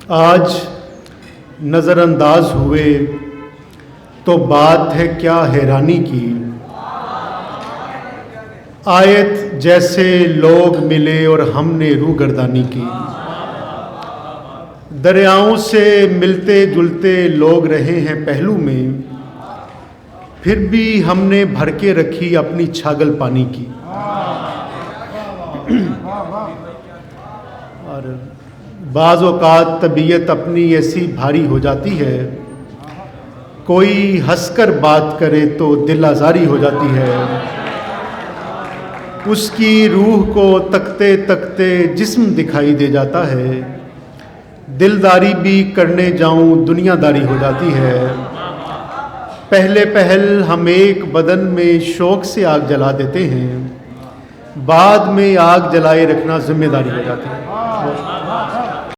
آج نظر انداز ہوئے تو بات ہے کیا حیرانی کی، آیت جیسے لوگ ملے اور ہم نے روگردانی کی۔ دریاؤں سے ملتے جلتے لوگ رہے ہیں پہلو میں، پھر بھی ہم نے بھر کے رکھی اپنی چھاگل پانی کی۔ اور بعض اوقات طبیعت اپنی ایسی بھاری ہو جاتی ہے، کوئی ہنس کر بات کرے تو دل آزاری ہو جاتی ہے۔ اس کی روح کو تکتے تکتے جسم دکھائی دے جاتا ہے، دلداری بھی کرنے جاؤں دنیا داری ہو جاتی ہے۔ پہلے پہل ہم ایک بدن میں شوق سے آگ جلا دیتے ہیں، بعد میں آگ جلائے رکھنا ذمہ داری ہو جاتی ہے۔